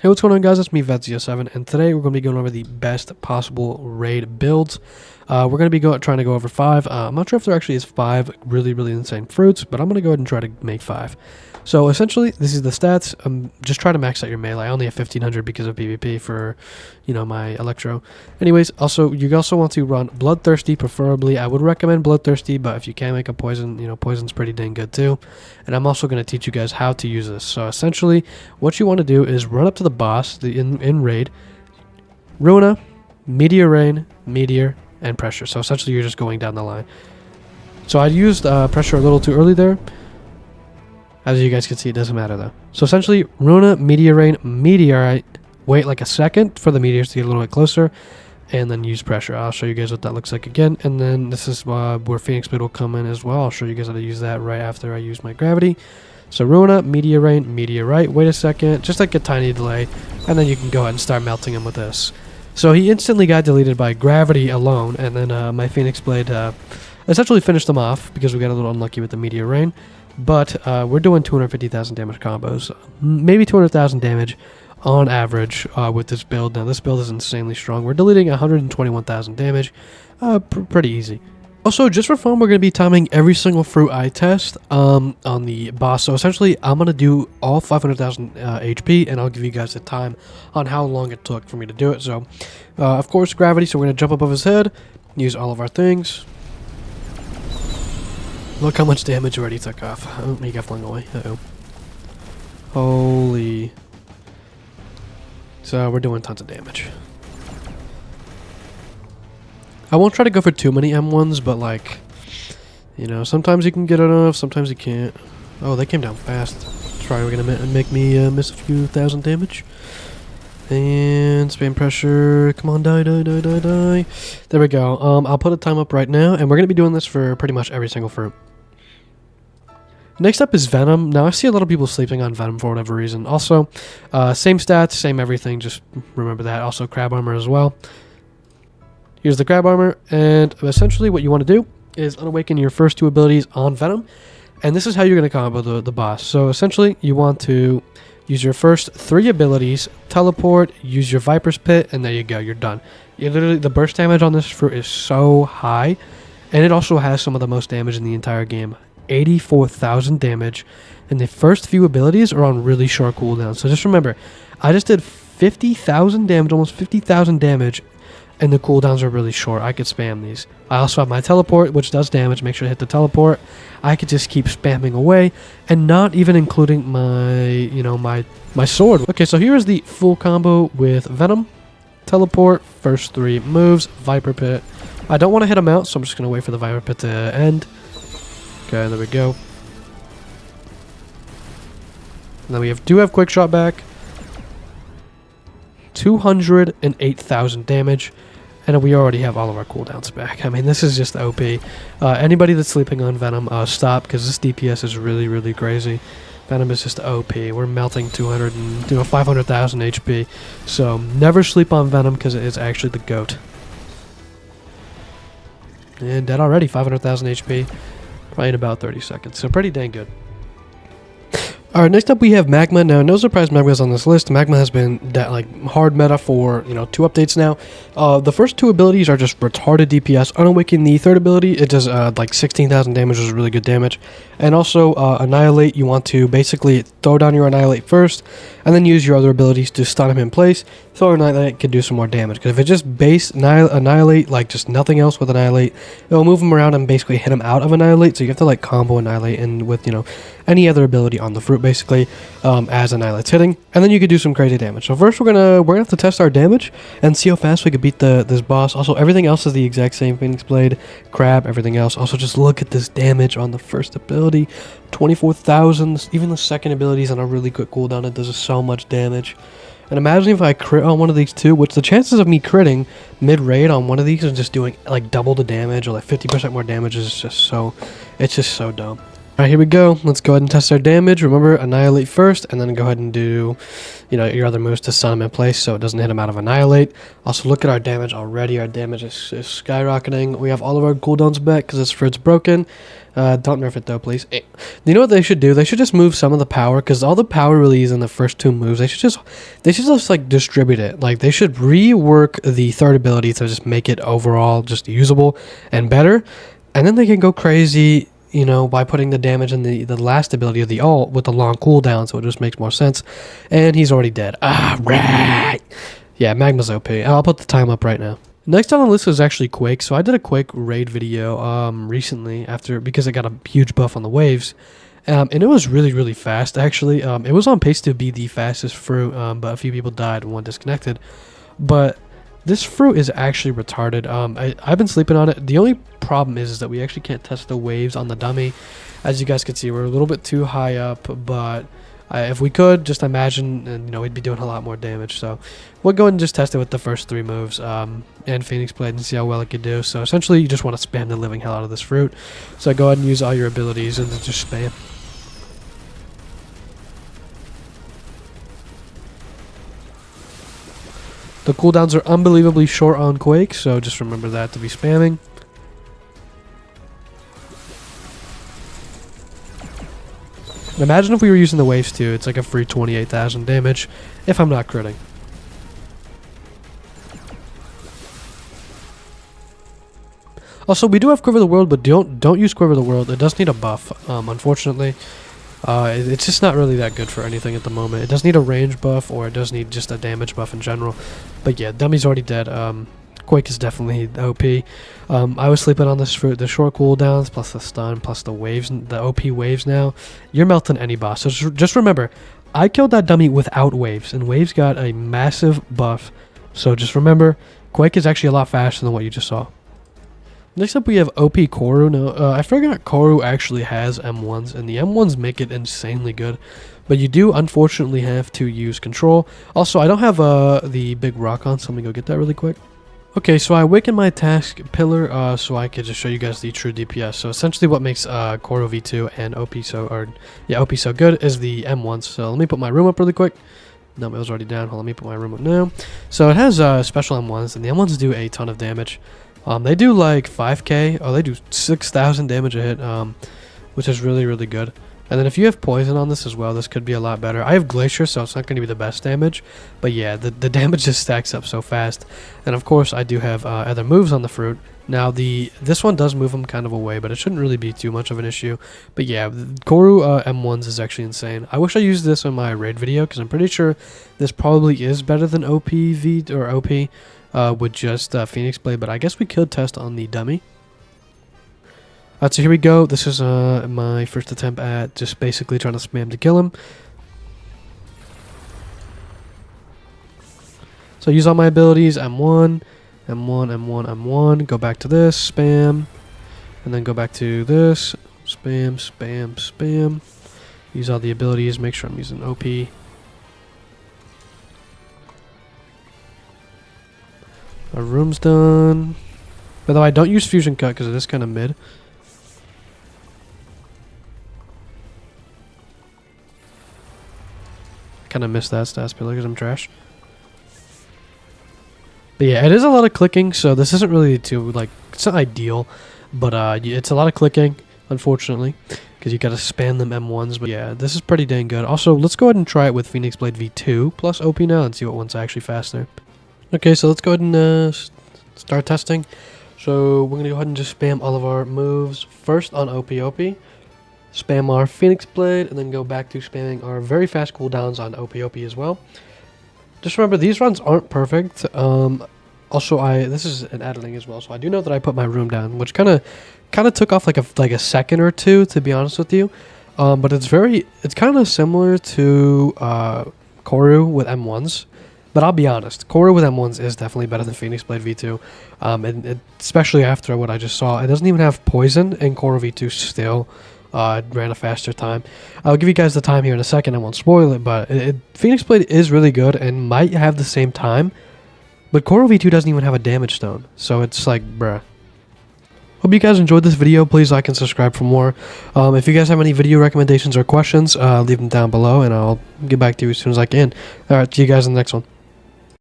Hey, what's going on, guys? It's me, Vet07, and today we're going to be going over the best possible raid builds. We're going to be trying to go over 5. I'm not sure if there actually is 5 really insane fruits, but I'm going to go ahead and try to make 5. So essentially, this is the stats. Just try to max out your melee. I only have 1500 because of PvP for, my Electro. Anyways, you also want to run Bloodthirsty, preferably. I would recommend Bloodthirsty, but if you can make a poison, poison's pretty dang good too. And I'm also going to teach you guys how to use this. So essentially, what you want to do is run up to the boss in raid, Runa, Meteor Rain, Meteor, and Pressure. So essentially, you're just going down the line. So I used Pressure a little too early there. As you guys can see, it doesn't matter though. So essentially, Runa, Meteor Rain, Meteorite. Wait like a second for the meteors to get a little bit closer, and then use Pressure. I'll show you guys what that looks like again. And then this is where Phoenix Blade will come in as well. I'll show you guys how to use that right after I use my Gravity. So Runa, Meteor Rain, Meteorite. Wait a second, just like a tiny delay, and then you can go ahead and start melting him with this. So he instantly got deleted by Gravity alone, and then my Phoenix Blade essentially finished him off because we got a little unlucky with the Meteor Rain. But we're doing 250,000 damage combos, maybe 200,000 damage on average with this build. Now this build is insanely strong. We're deleting 121,000 damage, pretty easy. Also, just for fun, we're going to be timing every single fruit I test on the boss. So essentially, I'm going to do all 500,000 HP, and I'll give you guys the time on how long it took for me to do it. So, of course, Gravity, so we're going to jump above his head, use all of our things. Look how much damage already took off. Oh, he got flung away. Uh-oh. Holy. So we're doing tons of damage. I won't try to go for too many M1s, but like, sometimes you can get enough, sometimes you can't. Oh, they came down fast. That's probably going to make me miss a few thousand damage. And spam Pressure. Come on, die. There we go. I'll put a time up right now, and we're going to be doing this for pretty much every single fruit. Next up is Venom. Now, I see a lot of people sleeping on Venom for whatever reason. Also, same stats, same everything. Just remember that. Also, Crab Armor as well. Here's the Crab Armor, and essentially what you want to do is unawaken your first 2 abilities on Venom, and this is how you're going to combo the boss. So essentially, you want to use your first 3 abilities, teleport, use your Viper's Pit, and there you go, you're done. The burst damage on this fruit is so high, and it also has some of the most damage in the entire game. 84,000 damage, and the first few abilities are on really short cooldowns. So just remember, I just did 50,000 damage, almost 50,000 damage, and the cooldowns are really short. I could spam these. I also have my teleport, which does damage. Make sure to hit the teleport. I could just keep spamming away, and not even including my, my sword. Okay, so here is the full combo with Venom, teleport, first 3 moves, Viper Pit. I don't want to hit him out, so I'm just going to wait for the Viper Pit to end. Okay, there we go. And then we do have Quick Shot back. 208,000 damage. And we already have all of our cooldowns back. I mean, this is just OP. Anybody that's sleeping on Venom, stop, because this DPS is really crazy. Venom is just OP. We're melting 500,000 HP. So never sleep on Venom, because it is actually the GOAT. And dead already, 500,000 HP. Probably in about 30 seconds. So pretty dang good. Alright, next up we have Magma. Now, no surprise Magma's on this list. Magma has been hard meta for, 2 updates now. The first 2 abilities are just retarded DPS. Unawaken the 3rd ability, it does like 16,000 damage, which is really good damage. And also, Annihilate, you want to basically throw down your Annihilate first, and then use your other abilities to stun him in place. So Annihilate can do some more damage. Because if it just base Annihilate, like just nothing else with Annihilate, it will move him around and basically hit him out of Annihilate. So you have to combo Annihilate and with, any other ability on the fruit basically as Annihilate's hitting, and then you could do some crazy damage. So first we're gonna have to test our damage and see how fast we could beat this boss. Also, everything else is the exact same: Phoenix Blade, Crab, everything else. Also, just look at this damage on the first ability, 24,000. Even the second ability is on a really quick cooldown. It does so much damage. And imagine if I crit on one of these 2, which the chances of me critting mid-raid on one of these and just doing like double the damage or like 50% more damage is just so, it's just so dumb. Alright, here we go. Let's go ahead and test our damage. Remember, annihilate first, and then go ahead and do, your other moves to stun him in place so it doesn't hit him out of annihilate. Also, look at our damage already. Our damage is skyrocketing. We have all of our cooldowns back because this fruit's broken. Don't nerf it though, please. You know what they should do? They should just move some of the power, because all the power really is in the first two moves. They should just like distribute it. Like, they should rework the third ability to just make it overall just usable and better, and then they can go crazy, by putting the damage in the last ability of the ult with the long cooldown, so it just makes more sense. And he's already dead. Right. Yeah, Magma's OP. I'll put the time up right now. Next on the list is actually Quake. So I did a Quake raid video recently because it got a huge buff on the waves. And it was really, really fast, actually. It was on pace to be the fastest fruit, but a few people died and one disconnected. But this fruit is actually retarded. I've been sleeping on it. The only problem is that we actually can't test the waves on the dummy. As you guys can see, we're a little bit too high up, but if we could, just imagine, and we'd be doing a lot more damage. So we'll go ahead and just test it with the first three moves and Phoenix Blade and see how well it could do. So essentially, you just want to spam the living hell out of this fruit. So go ahead and use all your abilities and then just spam. The cooldowns are unbelievably short on Quake, so just remember that to be spamming. Imagine if we were using the waves too. It's like a free 28,000 damage if I'm not critting. Also, we do have Quiver the World, but don't use Quiver the World. It does need a buff, unfortunately. It's just not really that good for anything at the moment. It does need a range buff, or it does need just a damage buff in general. But yeah, Dummy's already dead. Quake is definitely OP. I was sleeping on this fruit. The short cooldowns, plus the stun, plus the waves, the OP waves now. You're melting any boss. So just remember, I killed that dummy without waves, and waves got a massive buff. So just remember, Quake is actually a lot faster than what you just saw. Next up, we have OP KORU. Now, I forgot KORU actually has M1s, and the M1s make it insanely good. But you do, unfortunately, have to use control. Also, I don't have the big rock on, so let me go get that really quick. Okay, so I awakened my task pillar so I could just show you guys the true DPS. So essentially what makes KORU V2 and OP so good is the M1s. So let me put my room up really quick. No, it was already down. Hold on, let me put my room up now. So it has special M1s, and the M1s do a ton of damage. They do like 5k. Oh, they do 6,000 damage a hit, which is really, really good. And then if you have poison on this as well, this could be a lot better. I have Glacier, so it's not going to be the best damage. But yeah, the damage just stacks up so fast. And of course, I do have other moves on the fruit. Now, this one does move them kind of away, but it shouldn't really be too much of an issue. But yeah, KORU M1s is actually insane. I wish I used this in my raid video, because I'm pretty sure this probably is better than OPV or OP. With just Phoenix Blade, but I guess we could test on the dummy. So here we go. This is my first attempt at just basically trying to spam to kill him. So I use all my abilities, M1, M1, M1, M1, go back to this, spam, and then go back to this, spam, spam, spam. Use all the abilities, make sure I'm using OP. Our room's done. By the way, I don't use Fusion Cut because it is kind of mid. Kind of missed that stats pillar because I'm trash. But yeah, it is a lot of clicking, so this isn't really too, like, it's not ideal. But it's a lot of clicking, unfortunately, because you got to spam them M1s. But yeah, this is pretty dang good. Also, let's go ahead and try it with Phoenix Blade V2 plus OP now and see what one's actually faster. Okay, so let's go ahead and start testing. So we're going to go ahead and just spam all of our moves. First on OP, spam our Phoenix Blade, and then go back to spamming our very fast cooldowns on OP as well. Just remember, these runs aren't perfect. Also, this is an editing as well, so I do know that I put my room down, which kind of took off like a second or two, to be honest with you. But it's kind of similar to KORU with M1s. But I'll be honest, KORU with M1s is definitely better than Phoenix Blade V2. And especially after what I just saw, it doesn't even have poison, and KORU V2 still ran a faster time. I'll give you guys the time here in a second. I won't spoil it, but Phoenix Blade is really good and might have the same time. But KORU V2 doesn't even have a damage stone, so it's like, bruh. Hope you guys enjoyed this video. Please like and subscribe for more. If you guys have any video recommendations or questions, leave them down below, and I'll get back to you as soon as I can. Alright, see you guys in the next one.